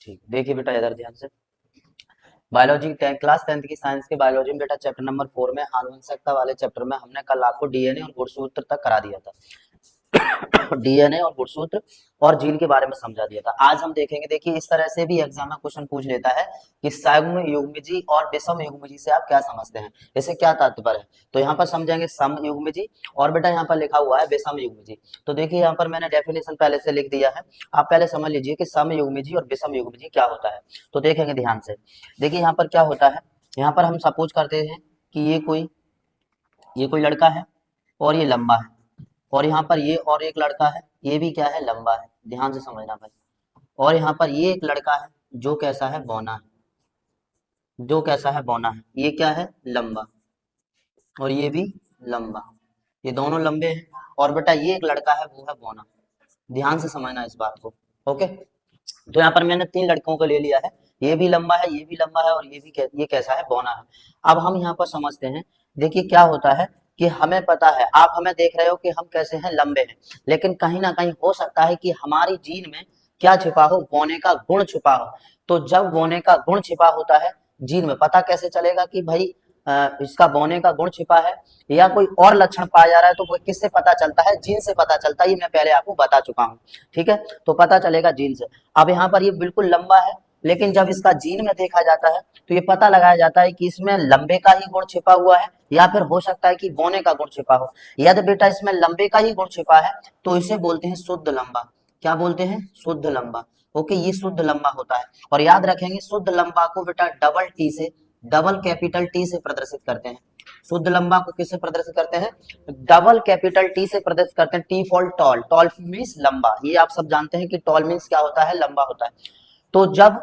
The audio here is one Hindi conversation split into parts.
ठीक, देखिए बेटा इधर ध्यान से। बायोलॉजी क्लास 10th की साइंस के बायोलॉजी में बेटा चैप्टर नंबर 4 में आनुवंशिकता वाले चैप्टर में हमने कल आपको डीएनए और गुणसूत्र तक करा दिया था। डीएनए और गुणसूत्र और जीन के बारे में समझा दिया था। आज हम देखेंगे, देखिए इस तरह से भी एग्जाम में क्वेश्चन पूछ लेता है कि समयुग्मजी और विषमयुग्मजी से आप क्या समझते हैं, इसे क्या तात्पर्य है। तो यहाँ पर समझेंगे समयुग्मजी और बेटा यहाँ पर लिखा हुआ है विषमयुग्मजी। तो देखिए यहाँ पर मैंने डेफिनेशन पहले से लिख दिया है, आप पहले समझ लीजिए कि समयुग्मजी और विषमयुग्मजी क्या होता है। तो देखेंगे ध्यान से। देखिए यहाँ पर क्या होता है, यहाँ पर हम सपोज करते हैं कि ये कोई लड़का है और ये लंबा है, और यहाँ पर ये और एक लड़का है, ये भी क्या है, लंबा है। ध्यान से समझना भाई। और यहाँ पर ये एक लड़का है जो कैसा है, बौना है, जो कैसा है, बौना है। ये क्या है, लंबा, और ये भी लंबा, ये दोनों लंबे हैं। और बेटा ये एक लड़का है, वो है बौना। ध्यान से समझना इस बात को। ओके, तो यहाँ पर मैंने 3 लड़कों को ले लिया है, ये भी लंबा है, ये भी लंबा है, और ये कैसा है, बौना है। अब हम यहाँ पर समझते हैं। देखिए क्या होता है कि हमें पता है, आप हमें देख रहे हो कि हम कैसे हैं, लंबे हैं, लेकिन कहीं ना कहीं हो सकता है कि हमारी जीन में क्या छिपा हो, बौने का गुण छिपा हो। तो जब बौने का गुण छिपा होता है जीन में, पता कैसे चलेगा कि भाई इसका बौने का गुण छिपा है या कोई और लक्षण पाया जा रहा है। तो वो किससे पता चलता है, जीन से पता चलता है। ये मैं पहले आपको बता चुका हूँ, ठीक है। तो पता चलेगा जीन से। अब यहाँ पर ये बिल्कुल लंबा है, लेकिन जब इसका जीन में देखा जाता है तो ये पता लगाया जाता है कि इसमें लंबे का ही गुण छिपा हुआ है, या फिर हो सकता है कि बौने का गुण छिपा हो। यदि बेटा इसमें लंबे का ही गुण छिपा है तो इसे बोलते हैं शुद्ध लंबा। क्या बोलते हैं, शुद्ध लंबा। ओके, ये शुद्ध लंबा होता है। और याद रखेंगे, शुद्ध लंबा को बेटा डबल टी से, डबल कैपिटल टी से प्रदर्शित करते हैं। शुद्ध लंबा को किससे प्रदर्शित करते हैं, डबल कैपिटल टी से प्रदर्शित करते हैं। T for tall, tall means लंबा। ये आप सब जानते हैं कि टॉल मीन्स क्या होता है, लंबा होता है। तो जब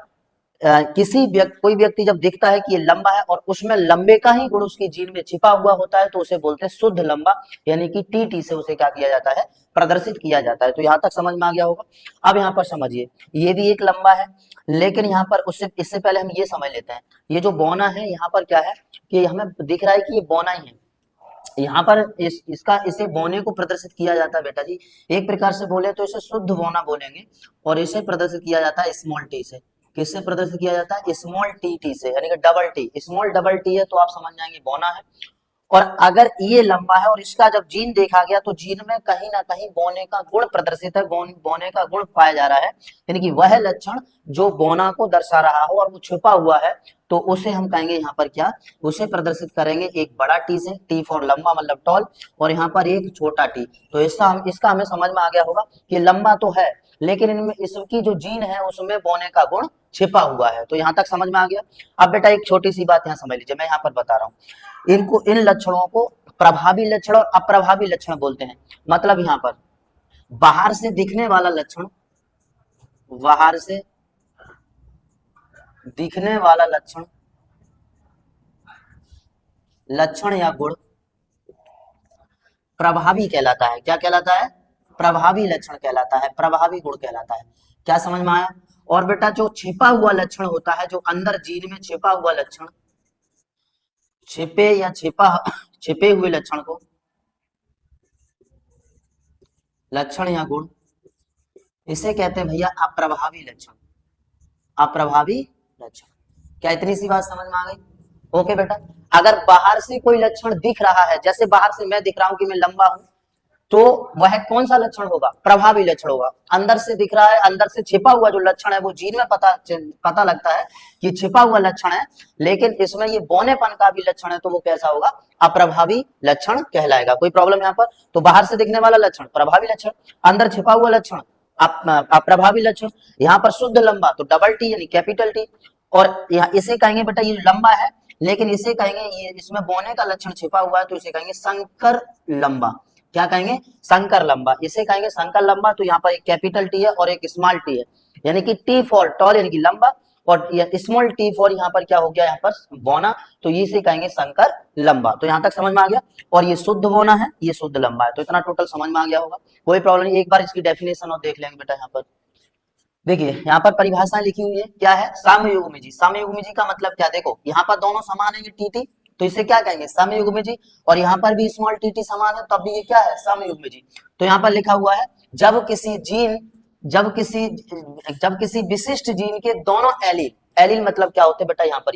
कोई व्यक्ति जब दिखता है कि ये लंबा है और उसमें लंबे का ही गुण उसकी जीन में छिपा हुआ होता है, तो उसे बोलते हैं शुद्ध लंबा, यानी कि टी से उसे क्या किया जाता है, प्रदर्शित किया जाता है। तो यहाँ तक समझ में आ गया होगा। अब यहाँ पर समझिए, ये भी एक लंबा है, लेकिन यहाँ पर उससे इससे पहले हम ये समझ लेते हैं, ये जो बौना है यहाँ पर क्या है कि हमें दिख रहा है कि ये बौना ही है। यहाँ पर इसे बौने को प्रदर्शित किया जाता है बेटा जी। एक प्रकार से बोले तो इसे शुद्ध बौना बोलेंगे, और इसे प्रदर्शित किया जाता है स्मॉल टी से। किससे प्रदर्शित किया जाता है, स्मॉल टी से, यानी कि double T. Small double T है तो आप समझ जाएंगे बौना है। और अगर ये लंबा है और इसका जब जीन देखा गया तो जीन में कहीं ना कहीं बौने का गुण प्रदर्शित है, बौने का गुण पाया जा रहा है, यानी कि वह लक्षण जो बौना को दर्शा रहा हो और वो छुपा हुआ है, तो उसे हम कहेंगे यहाँ पर क्या, उसे प्रदर्शित करेंगे एक बड़ा टी से, टी फॉर लंबा मतलब टॉल, और यहाँ पर एक छोटा टी। तो इसका हमें समझ में आ गया होगा कि लंबा तो है, लेकिन इनमें इसकी जो जीन है उसमें बौने का गुण छिपा हुआ है। तो यहाँ तक समझ में आ गया। अब बेटा एक छोटी सी बात यहाँ समझ लीजिए, मैं यहाँ पर बता रहा हूँ। इन लक्षणों को प्रभावी लक्षण और अप्रभावी लक्षण बोलते हैं। मतलब यहाँ पर बाहर से दिखने वाला लक्षण, बाहर से दिखने वाला लक्षण, लक्षण या गुण प्रभावी कहलाता है। क्या कहलाता है, प्रभावी लक्षण कहलाता है, प्रभावी गुण कहलाता है। क्या समझ में आया। और बेटा जो छिपा हुआ लक्षण होता है, जो अंदर जीन में छिपा हुआ लक्षण, छिपे हुए लक्षण को, लक्षण या गुण, इसे कहते हैं भैया अप्रभावी लक्षण। अप्रभावी लक्षण। क्या इतनी सी बात समझ में आ गई। ओके बेटा, अगर बाहर से कोई लक्षण दिख रहा है, जैसे बाहर से मैं दिख रहा हूं कि मैं लंबा हूं, तो वह कौन सा लक्षण होगा, प्रभावी लक्षण होगा। अंदर से दिख रहा है, अंदर से छिपा हुआ जो लक्षण है वो जीन में पता लगता है कि छिपा हुआ लक्षण है, लेकिन इसमें ये बौनेपन का भी लक्षण है, तो वो कैसा होगा, अप्रभावी लक्षण कहलाएगा। कोई प्रॉब्लम यहाँ पर। तो बाहर से दिखने वाला लक्षण प्रभावी लक्षण, अंदर छिपा हुआ लक्षण अप्रभावी लक्षण। यहाँ पर शुद्ध लंबा तो डबल टी यानी कैपिटल टी, और यहाँ इसे कहेंगे बेटा ये लंबा है, लेकिन इसे कहेंगे ये इसमें बौने का लक्षण छिपा हुआ है, तो इसे कहेंगे संकर लंबा। क्या कहेंगे, संकर लंबा। इसे कहेंगे संकर लंबा। तो यहाँ पर एक कैपिटल टी है और एक स्मॉल टी है, यानी कि टी फॉर टॉल यानी कि लंबा, और स्मॉल टी फॉर यहाँ पर क्या हो गया, यहाँ पर बौना, तो इसे कहेंगे संकर लंबा। तो यहाँ तक समझ में आ गया। और ये शुद्ध बौना है, ये शुद्ध लंबा है। तो इतना टोटल समझ में आ गया होगा, कोई प्रॉब्लम नहीं। एक बार इसकी डेफिनेशन और देख लेंगे बेटा। यहाँ पर देखिए, यहाँ पर परिभाषा लिखी हुई है, क्या है, समयुग्मजी। समयुग्मजी का मतलब क्या, देखो यहाँ पर दोनों समान है, ये टी, तो इसे क्या कहेंगे, समयुग्मजी। और यहाँ पर भी स्मॉल टी समान है, तब भी ये क्या है, समयुग्मजी। तो यहाँ पर लिखा हुआ है, जब किसी जीन जब किसी विशिष्ट जीन के दोनों एलील, एलील मतलब क्या होते हैं बेटा, यहाँ पर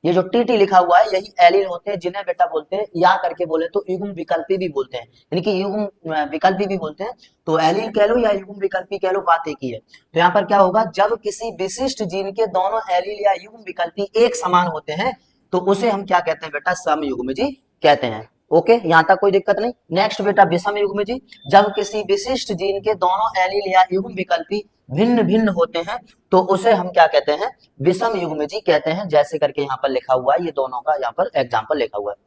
ये जो टीटी लिखा हुआ है यही एलील होते हैं, जिन्हें बेटा बोलते हैं या करके बोले तो युग्म विकल्पी भी बोलते हैं, यानी कि युग्म विकल्पी भी बोलते हैं। तो एलील कह लो या युग्म विकल्पी कह लो, बात एक ही है। तो यहाँ पर क्या होगा, जब किसी विशिष्ट जीन के दोनों एलील या युग्म विकल्पी एक समान होते हैं तो उसे हम क्या कहते हैं बेटा, समयुग्मजी कहते हैं। ओके, यहाँ तक कोई दिक्कत नहीं। नेक्स्ट बेटा विषम युग्मजी, जब किसी विशिष्ट जीन के दोनों एलील या युग्म विकल्पी भिन्न भिन्न होते हैं तो उसे हम क्या कहते हैं, विषम युग्मजी कहते हैं। जैसे करके यहाँ पर लिखा हुआ है, ये दोनों का यहाँ पर एग्जाम्पल लिखा हुआ है,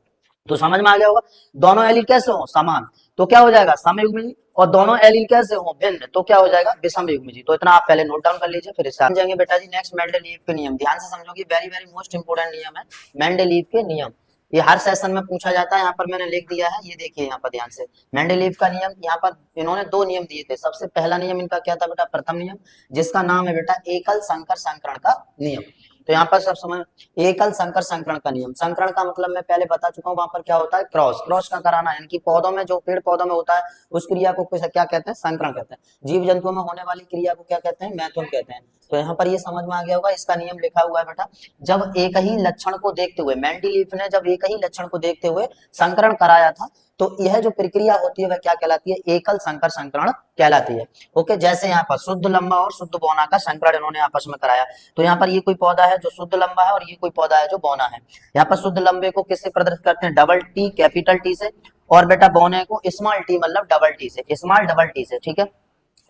तो समझ में आ गया होगा। दोनों एलील कैसे हो, समान, तो क्या हो जाएगा, समयुग्मजी। और दोनों एलील कैसे हो, भिन्न, तो क्या हो जाएगा, विषम युग्मजी। तो इतना आप पहले नोट डाउन कर लीजिए, फिर इससे समझेंगे बेटा जी। नेक्स्ट मेंडलीव के नियम, ध्यान से समझोगे, वेरी वेरी मोस्ट इंपोर्टेंट नियम है मेंडलीव के नियम। ये हर सेशन में पूछा जाता है, यहाँ पर मैंने लिख दिया है, ये देखिए यहाँ पर ध्यान से। मेंडलीव का नियम, यहाँ पर इन्होंने दो नियम दिए थे। सबसे पहला नियम इनका क्या था बेटा, प्रथम नियम, जिसका नाम है बेटा एकल संकर संकरण का नियम। तो यहाँ पर सब समझ, एकल संकर संकरण का नियम, संकरण का मतलब मैं पहले बता चुका हूँ, वहां पर क्या होता है, क्रॉस, क्रॉस का कराना, यानी कि पौधों में जो पेड़ पौधों में होता है उस क्रिया को क्या कहते हैं, संकरण कहते हैं। जीव जंतुओं में होने वाली क्रिया को क्या कहते हैं, मैथुन कहते हैं। तो यहाँ पर ये समझ में आ गया होगा, इसका नियम लिखा हुआ है बेटा, जब एक ही लक्षण को देखते हुए, मेंडलीव ने जब एक ही लक्षण को देखते हुए संकरण कराया था, तो यह जो प्रक्रिया होती है वह क्या कहलाती है, एकल संकर संकरण कहलाती है। ओके, जैसे यहाँ पर शुद्ध लंबा और शुद्ध बौना का संकरण इन्होंने आपस में कराया। तो यहाँ पर ये कोई पौधा है जो शुद्ध लंबा है और ये कोई पौधा है जो बौना है। यहाँ पर शुद्ध लंबे को किससे प्रदर्शित करते हैं, डबल टी, कैपिटल टी से, और बेटा बौने को स्मॉल टी मतलब डबल टी से, स्मॉल डबल टी से, ठीक है।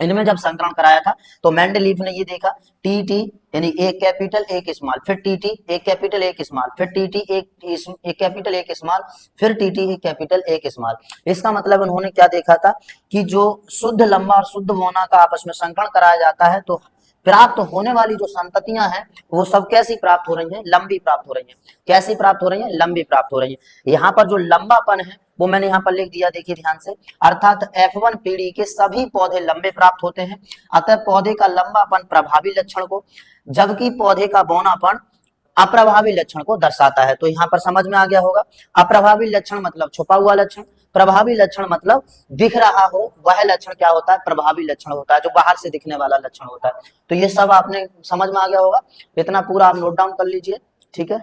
इनमें जब संकरण कराया था तो मेंडलीव ने ये देखा, टी टी यानी एक कैपिटल एक स्मॉल, फिर टी टी एक कैपिटल एक स्मॉल, फिर टी टी एक कैपिटल एक स्मॉल, फिर टी टी एक कैपिटल एक स्मॉल। इसका मतलब उन्होंने क्या देखा था कि जो शुद्ध लंबा और शुद्ध बौना का आपस में संकरण कराया जाता है तो प्राप्त होने वाली जो संततियां हैं वो सब कैसी प्राप्त हो रही हैं, लंबी प्राप्त हो रही हैं। कैसी प्राप्त हो रही हैं, लंबी प्राप्त हो रही हैं। यहाँ पर जो लंबापन है वो मैंने यहाँ पर लिख दिया, देखिए ध्यान से, अर्थात F1 पीढ़ी के सभी पौधे लंबे प्राप्त होते हैं। अतः पौधे का लंबापन प्रभावी लक्षण को, जबकि पौधे का बौनापन अप्रभावी लक्षण को दर्शाता है। तो यहाँ पर समझ में आ गया होगा, अप्रभावी लक्षण मतलब छुपा हुआ लक्षण, प्रभावी लक्षण मतलब दिख रहा हो, वह लक्षण क्या होता है, प्रभावी लक्षण होता है, जो बाहर से दिखने वाला लक्षण होता है। तो ये सब आपने समझ में आ गया होगा, इतना पूरा आप नोट डाउन कर लीजिए, ठीक है।